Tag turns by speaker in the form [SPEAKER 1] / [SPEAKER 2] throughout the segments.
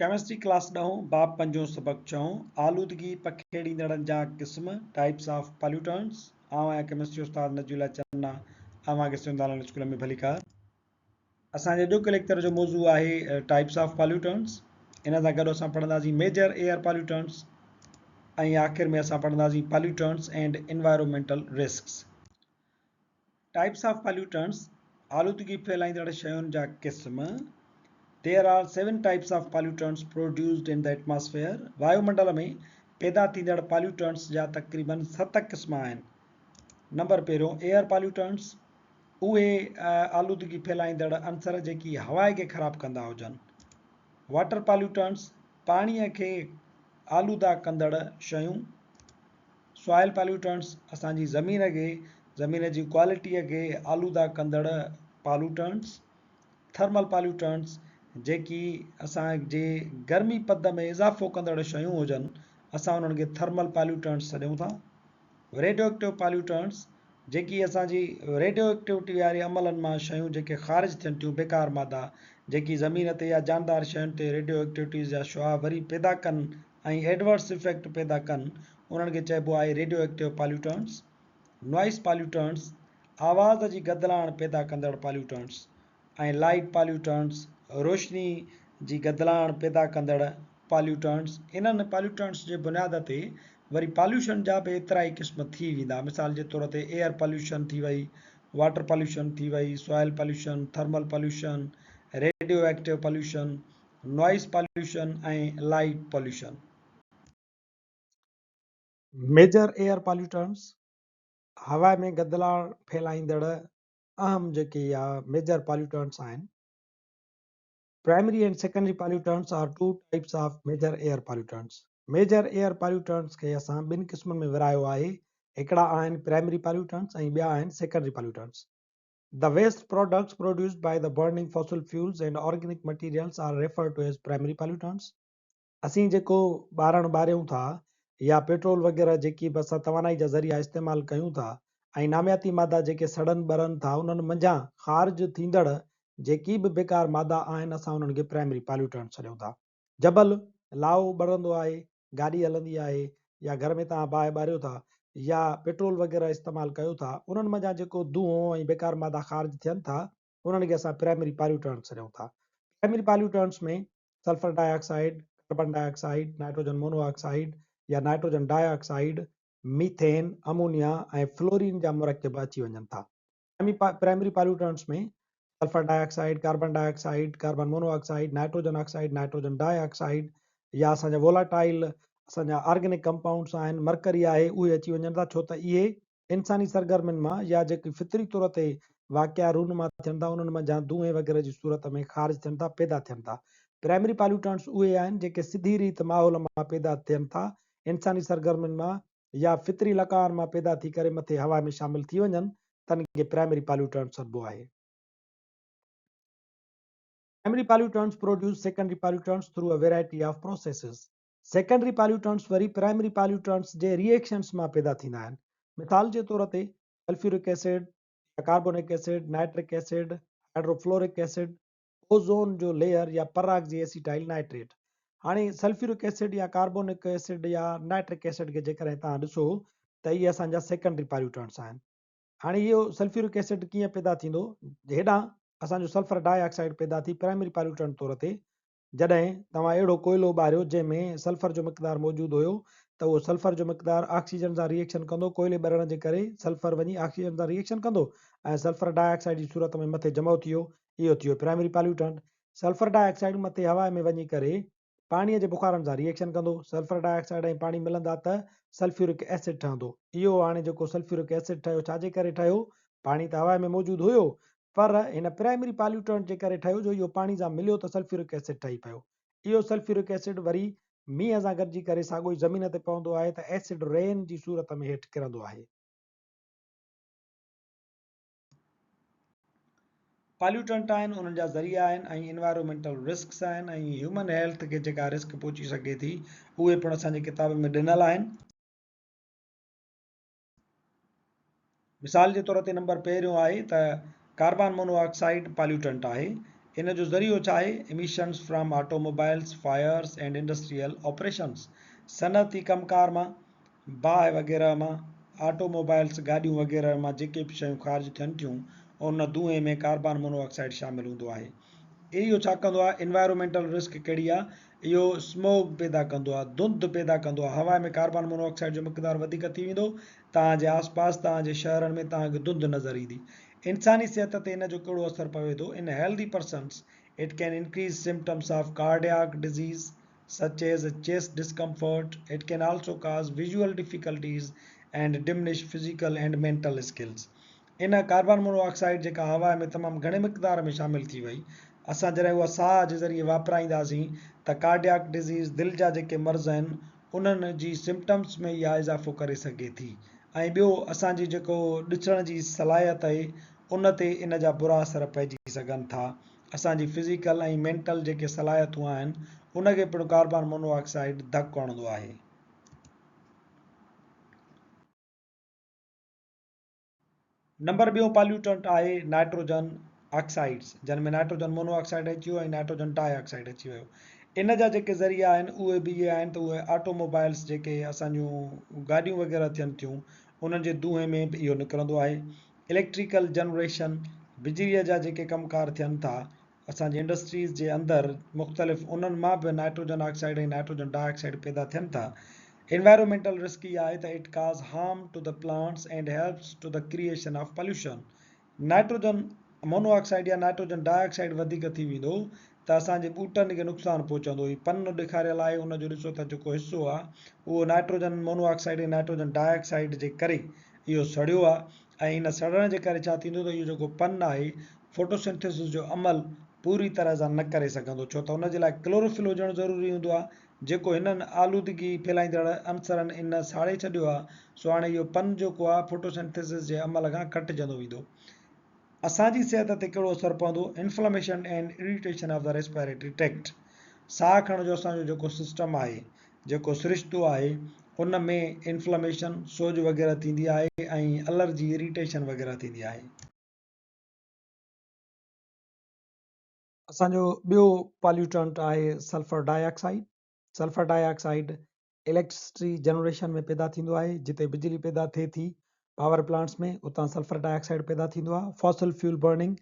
[SPEAKER 1] Chemistry class ॾहों बाब पंजो सबक चऊं आलूदगी पखेड़ींदड़नि जा क़िस्म टाइप्स ऑफ पॉल्यूटेंट्स। आवां केमिस्ट्री उस्ताद नजूला चन्ना आवांखे सिंधालन स्कूल में भली कार। असांजे ॾोह लेक्चर जो मौज़ू आहे टाइप्स ऑफ पॉल्यूटेंट्स। इन सां गॾु असां पढ़ंदासीं मेजर एयर पॉल्यूटेंट्स ऐं आख़िर में असां पढ़ंदासीं pollutants and environmental risks. Types of pollutants आलूदगी फैलाईंदड़ शयुनि जा क़िस्म। There are 7 types of pollutants produced in the atmosphere. वायुमंडल में पैदा थींदड़ pollutants जा तक़रीबन 7 क़िस्म आहिनि। नंबर पहिरियों एयर pollutants, उहे आलूदगी फैलाईंदड़ अंसर जेकी हवा खे ख़राब कंदा हुजनि। वाटर pollutants, पाणीअ खे आलूदा कंदड़ शयूं। सॉइल pollutants, असांजी ज़मीन जी क्वालिटीअ खे आलूदा कंदड़ pollutants। थर्मल pollutants, जेकी असांजे गर्मी पद में इज़ाफ़ो कंदड़ शयूं हुजनि असां उन्हनि खे थर्मल पॉल्यूटेंट्स सॾियूं था। रेडियो एक्टिव पॉल्यूटेंट्स, जेकी असांजी रेडियो एक्टिविटी वारे अमलनि मां शयूं जेके ख़ारिज थियनि थियूं बेकार मादा जेकी ज़मीन ते या जानदार शयुनि ते रेडियो एक्टिविटीज़ जा शुआ वरी पैदा कनि ऐं एडवर्स इफेक्ट पैदा कनि उन्हनि खे चइबो आहे radio active pollutants. Noise pollutants, आवाज़ जी गदलाहण पैदा कंदड़ पॉल्यूटेंट्स। ऐं लाइट पॉल्यूटेंट्स, रोशनी जी गदलाहण पैदा कंदड़ पॉल्यूटेंट्स। इन्हनि पॉल्यूटेंट्स जे बुनियाद ते वरी पॉल्यूशन जा बि एतिरा ई क़िस्म थी वेंदा। मिसाल जे तौर ते एयर पॉल्यूशन थी वई, वाटर पॉल्यूशन थी वई, soil pollution, thermal pollution, radioactive pollution, noise pollution ऐं light pollution. Major air pollutants, हवा में गदलाहण फैलाईंदड़ अहम जेके या मेजर पॉल्यूटेंट्स आहिनि। Primary and secondary pollutants are two types of major air pollutants. Major air pollutants खे असां ॿिनि क़िस्मनि में विरायो आहे। हिकिड़ा आहिनि primary pollutants ऐं ॿिया आहिनि secondary pollutants. The waste products produced by the burning fossil fuels and organic materials are referred to as primary pollutants. असीं जेको ॿारियूं था या पेट्रोल वग़ैरह जेकी बि असां तवानाई जा ज़रिया इस्तेमालु कयूं था ऐं नामियाती मादा जेके सड़नि ॿरनि था उन्हनि मंझां ख़ारिज थींदड़ जेकी बि बेकार मादा आहिनि असां उन्हनि खे प्राइमरी पॉल्यूटेंट सॾियूं था। जबल लाओ ॿरंदो आहे, गाॾी हलंदी आहे या घर में तव्हां बाहि ॿारियो था या पेट्रोल वग़ैरह इस्तेमालु कयो था उन्हनि मंझां जेको धुओं ऐं बेकार मादा ख़ारिज थियनि था उन्हनि खे असां प्राइमरी पॉल्यूटेंट सॾियूं था। प्राइमरी पॉल्यूटेंट्स में sulphur dioxide, carbon dioxide, nitrogen monoxide या नाइट्रोजन डाइऑक्साइड, मीथेन, अमोनिया ऐं फ्लोरीन जा मुरकब अची वञनि था। प्राइमरी पॉल्यूटेंट्स में sulphur dioxide, carbon monoxide, nitrogen oxide, nitrogen dioxide या असांजा वोलाटाइल असांजा ऑर्गेनिक कंपाउंड्स आहिनि, मरकरी आहे, उहे अची वञनि था छो त इहे इंसानी सरगर्मियुनि मां या जेकी फितरी तौर ते वाक़िया रूम मां थियनि था उन्हनि मंझां धुएं वग़ैरह जी सूरत में ख़ारिज थियनि था, पैदा थियनि था। प्राइमरी पॉल्यूटेंट्स उहे आहिनि जेके सिधी रीति माहौल मां पैदा थियनि था, इंसानी सरगर्मियुनि मां या फितरी लकार मां पैदा थी करे मथे हवा में शामिल थी वञनि तन खे प्राइमरी पॉल्यूटेंट्स सॾिबो आहे। Primary pollutants produce secondary pollutants through a variety of processes. Secondary pollutants वरी primary pollutants जे reactions मां पैदा थींदा आहिनि। मिसाल जे तौर ते sulphuric acid, carbonic acid, nitric acid, hydrofluoric acid, ozone जो लेयर या पराग जी एसिटाइल नाइट्रेट। हाणे सल्फ्यूरिक एसिड या कार्बोनिक एसिड या नाइट्रिक एसिड खे जेकॾहिं तव्हां ॾिसो त इहे असांजा सेकेंडरी पॉल्यूटेंट्स आहिनि। हाणे इहो सल्फ्यूरिक एसिड कीअं पैदा थींदो, हेॾां असांजो सल्फर डाइऑक्साइड पैदा थी प्राइमरी पॉल्यूटेंट तौर ते जॾहिं तव्हां अहिड़ो कोयलो ॿारियो जंहिंमें सल्फर जो मक़दार मौजूदु हुयो त उहो सल्फर जो मक़दार ऑक्सीजन सां रिएक्शन कंदो, कोयले ॿरण जे करे सल्फर वञी ऑक्सीजन सां रिएक्शन कंदो ऐं सल्फर डाइऑक्साइड जी सूरत में मथे जमो थी वियो, इहो थी वियो प्राइमरी पॉल्यूटेंट। सल्फर डाइऑक्साइड मथे हवा में वञी करे पाणीअ जे बुख़ारनि सां रिएक्शन कंदो, सल्फर डाइऑक्साइड ऐं पाणी मिलंदा त सल्फ्यूरिक एसिड ठहंदो। इहो हाणे जेको सल्फ्यूरिक एसिड ठहियो छाजे करे ठहियो, पाणी त हवा में मौजूदु हुयो पर हिन प्राइमरी पॉल्यूटेंट जे करे ठहियो जो इहो पाणी सां मिलियो त सल्फ्यूरिक एसिड ठही पियो। इहो सल्फ्यूरिक एसिड वरी मींहं सां गॾिजी करे साॻियो ई ज़मीन ते पवंदो आहे त एसिड रेन जी सूरत में हेठि किरंदो आहे। पॉल्यूटेंट आहिनि, उन्हनि जा ज़रिया आहिनि ऐं एनवायरमेंटल रिस्क्स आहिनि ऐं ह्यूमन हेल्थ खे जेका रिस्क पहुची सघे थी उहे पिणु असांजी किताब में ॾिनल आहिनि। मिसाल जे तौर ते नंबर पहिरियों आहे त कार्बन मोनोऑक्साइड पॉल्यूटेंट आहे। इन जो ज़रियो छा आहे? emissions from automobiles, fires and industrial operations. सनअती कमकार मां, बाहि वग़ैरह मां, ऑटोमोबाइल्स गाॾियूं वग़ैरह मां जेके बि शयूं ख़ारिज थियनि थियूं उन धुएं में कार्बन मोनोऑक्साइड शामिल हूंदो आहे। इहो छा कंदो आहे? इन्वायरमेंटल रिस्क कहिड़ी आहे? इहो स्मोक पैदा कंदो आहे, धुंध पैदा कंदो आहे। हवा में कार्बन मोनोऑक्साइड जो मक़दारु वधीक थी वेंदो, तव्हांजे आसपास तव्हांजे शहरनि में तव्हांखे धुंध नज़र ईंदी। इंसानी सिहत ते इन जो कहिड़ो असरु पवे थो? इन healthy persons it can increase symptoms of cardiac disease such as chest discomfort. It can also cause visual difficulties and diminish physical and mental skills. इन कार्बन मोनोऑक्साइड जेका हवा में तमामु घणे मक़दार में शामिल थी वई, असां जॾहिं उहा साह जे ज़रिए वापराईंदासीं त कार्डियक डिज़ीज़, दिलि जा जेके मर्ज़ आहिनि उन्हनि जी सिम्टम्स में इहा इज़ाफ़ो करे सघे थी। ऐं ॿियो, असांजी जेको ॾिसण जी सलाहियत आहे उन ते इन जा बुरा असर पइजी सघनि था। असांजी फिज़िकल ऐं मेंटल जेके सलाहियतूं आहिनि उनखे पिणु कार्बन मोनोऑक्साइड धकु हणंदो आहे। नंबर ॿियो पॉल्यूटेंट आहे नाइट्रोजन ऑक्साइड्स, जिन में नाइट्रोजन मोनोऑक्साइड अची वियो ऐं नाइट्रोजन डाइऑक्साइड अची वियो। इन जा जेके ज़रिया आहिनि उहे बि इहे आहिनि त उहे ऑटोमोबाइल्स जेके असांजूं गाॾियूं वग़ैरह थियनि थियूं उन्हनि जे धुएं में बि इहो निकिरंदो आहे। इलेक्ट्रिकल जनरेशन, बिजलीअ जा जेके कमकार थियनि था असांजी इंडस्ट्रीज़ जे अंदरि मुख़्तलिफ़, उन्हनि मां बि नाइट्रोजन ऑक्साइड ऐं नाइट्रोजन डाइऑक्साइड पैदा थियनि था। Environmental risk इहा आहे त इट काज़ harm to the plants and helps to the creation of pollution. Nitrogen monoxide या नाइट्रोजन डाइऑक्साइड वधीक थी वेंदो त असांजे ॿूटनि खे नुक़सानु पहुचंदो। ही पन ॾेखारियल आहे, उनजो ॾिसो त जेको हिसो आहे उहो नाइट्रोजन मोनोऑक्साइड ऐं नाइट्रोजन डाइऑक्साइड जे करे इहो सड़ियो आहे। ऐं इन सड़ण जे करे छा थींदो त इहो जेको पन आहे फोटोसिंथेसिस जो अमल पूरी तरह सां न करे सघंदो, छो त उनजे लाइ क्लोरोफिल हुजणु ज़रूरी हूंदो आहे, जेको हिननि आलूदगी फैलाईंदड़ अंसरनि इन साड़े छॾियो आहे। सो हाणे इहो पन जेको आहे फोटोसिंथेसिस जे अमल खां घटिजंदो वेंदो। असांजी सिहत ते कहिड़ो असरु पवंदो? Inflammation and irritation of the respiratory tract. साह खणण जो असांजो जेको सिस्टम आहे, जेको सिरिश्तो आहे, उन में इन्फ्लेमेशन, सोज वग़ैरह थींदी आहे ऐं एलर्जी, इरिटेशन वग़ैरह थींदी आहे। असांजो ॿियो पॉल्यूटेंट आहे sulphur dioxide. Sulphur dioxide electricity generation में पैदा थींदो आहे। जिते बिजली पैदा थिए थी पावर प्लांट्स में, उतां सल्फर डाइऑक्साइड पैदा थींदो आहे। फॉसिल फ्यूल बर्निंग,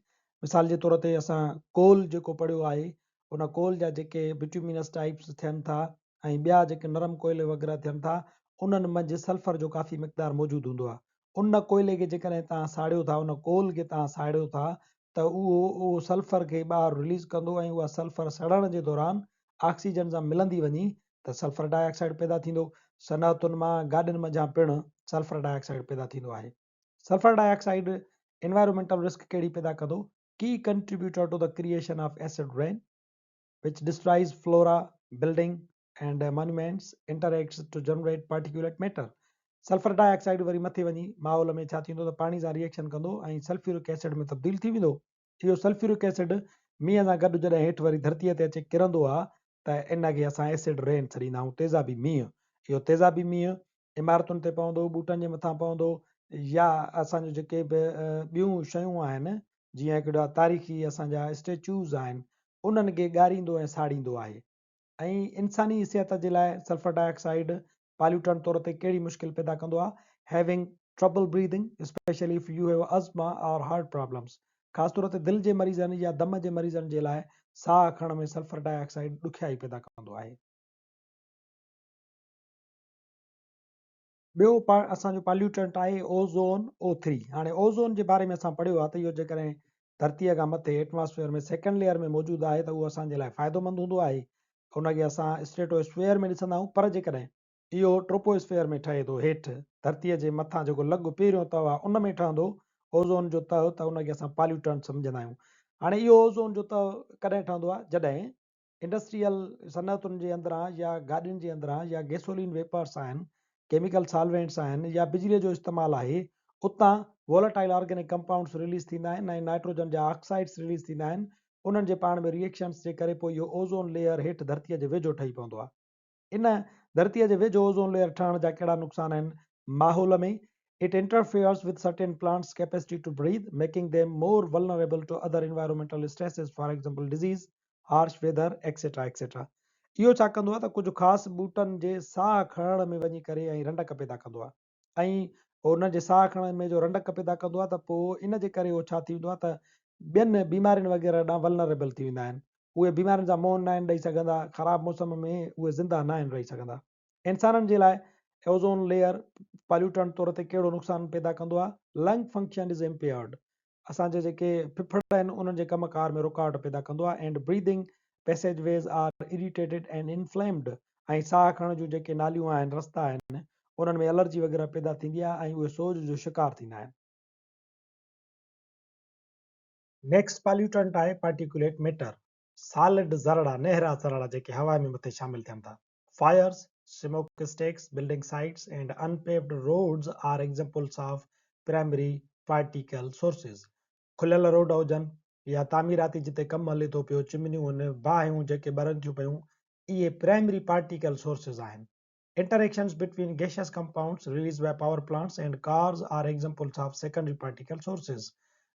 [SPEAKER 1] मिसाल जे तौर ते असां कोल जेको पढ़ियो आहे, उन कोल जा जेके बिट्यूमिनस टाइप्स थियनि था ऐं ॿिया जेके नरम कोयले वग़ैरह थियनि था, उन्हनि मंझि सल्फर जो काफ़ी मक़दार मौजूदु हूंदो आहे। उन कोयले खे जेकॾहिं तव्हां साड़ियो था, उन कोल खे तव्हां साड़ियो था त उहो सल्फर खे ॿाहिरि रिलीज़ कंदो ऐं उहा सल्फर सड़ण जे दौरान ऑक्सीजन सां मिलंदी वञी त सल्फर डाइऑक्साइड पैदा थींदो। सनअतुनि मां, गाॾियुनि मंझां पिणु सल्फर डाइऑक्साइड पैदा थींदो आहे। सल्फर डाइऑक्साइड एनवायरमेंटल रिस्क कहिड़ी पैदा कंदो? की contributor to the creation of acid rain which destroys flora, building and monuments, interacts to generate particulate matter. Sulphur dioxide वरी मथे वञी माहौल में छा थींदो त पाणी सां रिएक्शन कंदो ऐं सल्फ्यूरिक एसिड में तब्दील थी वेंदो। इहो सल्फ्यूरिक एसिड मींहं सां गॾु जॾहिं हेठि वरी धरतीअ ते अचे किरंदो आहे त इनखे असां एसिड रेन छॾींदा आहियूं, तेज़ाबी मींहुं। इहो तेज़ाबी मींहुं इमारतुनि ते पवंदो, ॿूटनि जे मथां पवंदो, या असांजो जेके बि ॿियूं शयूं आहिनि जीअं हिकिड़ा तारीख़ी असांजा स्टेच्यूज़ आहिनि उन्हनि खे ॻारींदो ऐं साड़ींदो आहे। ऐं इंसानी सिहत जे लाइ सल्फर डाइऑक्साइड पॉल्यूटेंट तौर ते कहिड़ी मुश्किल पैदा कंदो आहे? Having trouble breathing, specially if U have Azma और हार्ट प्रॉब्लम्स। ख़ासि तौर ते दिलि जे मरीज़नि या दम जे मरीज़नि जे लाइ साह खणण में सल्फर डाइऑक्साइड ॾुखियाई पैदा कंदो आहे। ॿियो असांजो पॉल्यूटेंट आहे ओज़ोन O3। हाणे ओज़ोन जे बारे में असां पढ़ियो आहे त इहो जेकॾहिं धरतीअ खां मथे एटमॉस्फेयर में सेकेंड लेयर में मौजूदु आहे त उहो असांजे लाइ फ़ाइदोमंद हूंदो आहे। उनखे असां स्ट्रेटोस्फेयर में ॾिसंदा आहियूं, पर जेकॾहिं इहो ट्रोपोस्फेयर में ठहे थो, हेठि धरतीअ जे मथां जेको लॻु पहिरियों तह आहे उन में ठहंदो ओज़ोन जो तह, त उनखे असां पॉल्यूटेंट सम्झंदा आहियूं। हाणे इहो ओज़ोन जो तह कॾहिं ठहंदो आहे? जॾहिं इंडस्ट्रियल सनअतुनि जे अंदरां या गाॾियुनि जे अंदरां या गैसोलीन वेपर्स आहिनि, केमिकल सॉल्वेंट्स आहिनि, या बिजलीअ जो इस्तेमालु आहे, उतां वॉलेटाइल ऑर्गेनिक कंपाउंड्स रिलीज़ थींदा आहिनि ऐं नाइट्रोजन जा ऑक्साइड्स रिलीज़ थींदा आहिनि। उन्हनि जे पाण में रिएक्शन्स जे करे पोइ इहो ओज़ोन लेयर हेठि धरतीअ जे वेझो ठही पवंदो आहे। इन धरतीअ जे वेझो ओज़ोन लेयर ठहण जा कहिड़ा नुक़सान आहिनि माहौल में? It interferes with certain plants' capacity to breathe, making them more vulnerable to other environmental stresses, for example, disease, harsh weather, etc. etc. इहो छा कंदो आहे त कुझु ख़ासि ॿूटनि जे साह खणण में वञी करे ऐं रंडक पैदा कंदो आहे ऐं उन जे साह खणण में जो रंडक पैदा कंदो आहे त पोइ इन जे करे उहो छा थी वेंदो आहे त ॿियनि बीमारियुनि वग़ैरह ॾांहुं वल्नरेबल थी वेंदा आहिनि। उहे बीमारियुनि जा मुंहुं न आहिनि ॾेई सघंदा, ख़राबु मौसम में उहे ज़िंदा न आहिनि रही सघंदा। इंसाननि जे लाइ ओज़ोन लेयर पॉल्यूटेंट तौर ते कहिड़ो नुक़सान पैदा कंदो आहे? लंग फंक्शन इज़ इम्पेयर्ड, असांजे जेके फिफड़ आहिनि उन्हनि जे कमकार में रुकावट पैदा कंदो आहे। And breathing passageways are irritated and inflamed, ऐं साह खणण जूं जेके नालियूं आहिनि, रस्ता आहिनि, उन्हनि में एलर्जी वग़ैरह पैदा थींदी आहे ऐं उहे सोज जो शिकार थींदा आहिनि। नेक्स्ट पॉल्यूटेंट आहे पार्टिकुलेट मैटर, सॉलिड ज़रड़ा, नहरा ज़रड़ा जेके हवा में मथे शामिल थियनि था। Fires, smokestacks, building sites, and unpaved roads are examples of primary particle sources. खुलियल रोड हुजनि या तामीराती जिते कमु हले थो पियो, चिमनियूं आहिनि, बाहियूं जेके ॿरनि थियूं पियूं, इहे प्राइमरी पार्टिकल सोर्सेस आहिनि। Interactions between gaseous compounds released by power plants and cars are examples of secondary particle sources.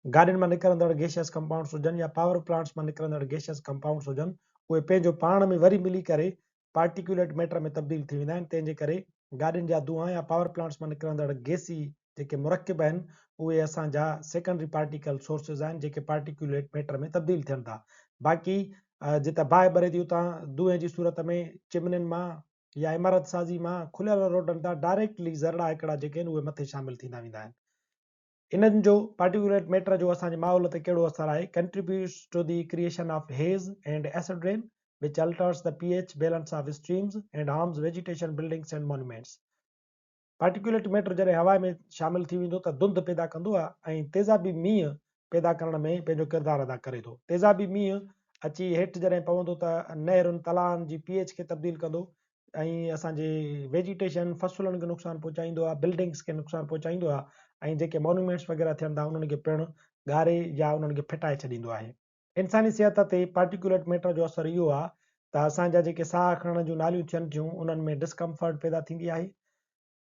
[SPEAKER 1] गाॾियुनि मां निकिरंदड़ गैशियस कंपाउंड्स हुजनि या पावर प्लांट्स मां निकिरंदड़ गैशियस कंपाउंड्स हुजनि, उहे पंहिंजो पाण में वरी मिली करे पार्टिकुलेट मैटर में तब्दील थी वेंदा आहिनि। तंहिंजे करे गाॾियुनि जा धुआं या पावर प्लांट्स मां निकिरंदड़ गैसी जेके मुरकिब आहिनि, उहे असांजा सेकेंडरी पार्टिकल सोर्सिस आहिनि जेके पार्टिकुलेट मैटर में तब्दील थियनि था। बाक़ी जिते बाहि ॿरे थी उतां धुएं जी सूरत में चिमनियुनि मां या इमारत साज़ी मां खुलियल रोडनि तां डायरेक्टली ज़रड़ा हिकिड़ा जेके आहिनि उहे मथे शामिल थींदा वेंदा आहिनि। इन्हनि जो पार्टिकुलेट मैटर जो असांजे माहौल ते कहिड़ो असरु आहे? Contributes to the creation of haze and acid rain which alters the pH balance of streams and harms vegetation, buildings and monuments. Particulate matter जॾहिं हवा में शामिल थी वेंदो त धुंध पैदा कंदो आहे ऐं तेज़ाबी मींहं पैदा करण में पंहिंजो किरदारु अदा करे थो। तेज़ाबी मींहं अची हेठि जॾहिं पवंदो त नहरुनि तलाउनि जी pH खे तब्दील कंदो ऐं असांजे वेजिटेशन फसुलनि खे नुक़सानु पहुचाईंदो आहे, बिल्डिंग्स खे नुक़सानु पहुचाईंदो आहे ऐं जेके मॉन्यूमेंट्स वग़ैरह थियनि था उन्हनि खे पिणु ॻारे या उन्हनि खे फिटाए छॾींदो आहे। इंसानी सिहत ते पार्टिकुलेट मैटर जो असरु इहो आहे त असांजा जेके साह खणण जूं नालियूं थियनि थियूं उन्हनि में डिस्कम्फर्ट पैदा थींदी आहे।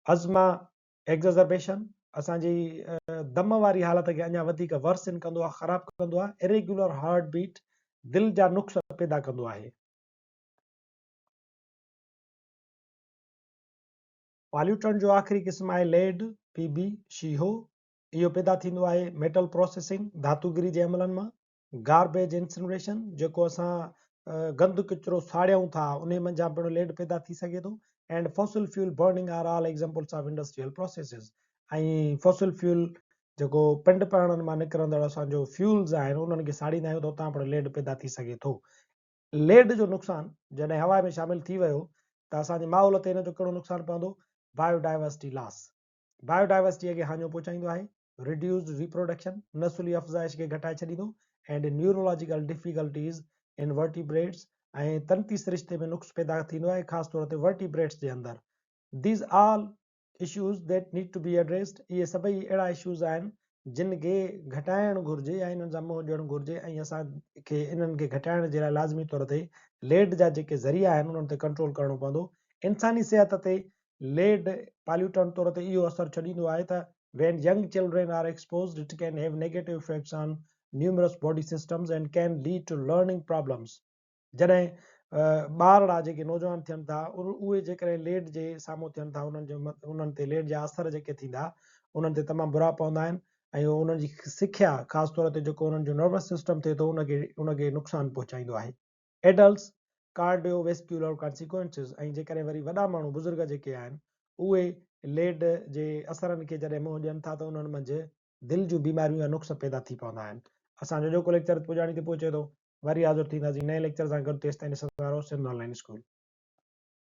[SPEAKER 1] अज़मा एग्ज़र्बेशन असांजी दम वारी हालत खे अञा वधीक वर्सन कंदो आहे, ख़राबु कंदो आहे। इरेग्युलर हार्ट बीट, दिलि जा नुक्स पैदा कंदो आहे। पॉल्यूटेंट जो आख़िरी क़िस्म आहे लेड, पीबी, शीहो। इहो पैदा थींदो आहे मेटल प्रोसेसिंग, धातुगिरी जे अमलनि मां। गार्बेज इंसिनरेशन, जेको असां गंद किचिरो साड़ियूं था उन मंझां पिणु लेड पैदा थी सघे थो। And fossil fuel burning are all examples of industrial processes. ऐं फॉसिल फ्यूल जेको पिंड पाणनि मां निकिरंदड़ असांजो फ्यूल्स आहिनि उन्हनि खे साड़ींदा आहियूं त उतां पिणु लेड पैदा थी सघे थो। लेड जो नुक़सानु जॾहिं हवा में शामिल थी वियो त असांजे माहौल ते हिन जो कहिड़ो नुक़सानु पवंदो? बायोडाइवर्सिटी लॉस, बायोडाइवर्सिटीअ खे हाञो पहुचाईंदो आहे। रिड्यूस्ड रिप्रोडक्शन, नसुली अफ़ज़ाइश खे घटाए छॾींदो। And neurological difficulties in vertebrates, ऐं तंती सिरिश्ते में नुक़्स पैदा थींदो आहे ख़ासि तौर ते वर्टिब्रेट्स जे अंदरि। These all issues that need to be addressed, इहे सभई अहिड़ा इशूज़ आहिनि जिन खे घटाइणु घुरिजे या इन्हनि सां मुंहुं ॾियणु घुरिजे ऐं असांखे इन्हनि खे घटाइण जे लाइ लाज़मी तौर ते लेड जा जेके ज़रिया आहिनि उन्हनि ते कंट्रोल करणो पवंदो। इंसानी सिहत ते लेड पॉल्यूटेंट तौर ते इहो असरु छॾींदो आहे त when young children are exposed, it can have negative effects on numerous body systems and can lead to learning problems. जॾहिं ॿारड़ा जेके नौजवान थियनि था उहे जेकॾहिं लेड जे साम्हूं थियनि था उन्हनि ते लेड जा असर जेके थींदा उन्हनि ते तमामु बुरा पवंदा आहिनि ऐं उन्हनि जी सिख्या ख़ासि तौर ते जेको उन्हनि जो नर्वस सिस्टम थिए थो उनखे नुक़सानु पहुचाईंदो आहे। एडल्ट्स कार्डियोवेस्क्यूलर कॉन्सिक्वेंसिस, ऐं जेकॾहिं वरी वॾा माण्हू बुज़ुर्ग जेके आहिनि उहे लेड जे असरनि खे जॾहिं मुंहुं ॾियनि था त उन्हनि मंझि दिलि जूं बीमारियूं या नुक़्स पैदा थी पवंदा आहिनि। असांजो जेको लेक्चर पुॼाणी ते पहुचे थो, वरी हाज़िर थींदासीं नए लेक्चर सां गॾु। तेसिताईं ॾिसंदा रहो सिंध ऑनलाइन स्कूल।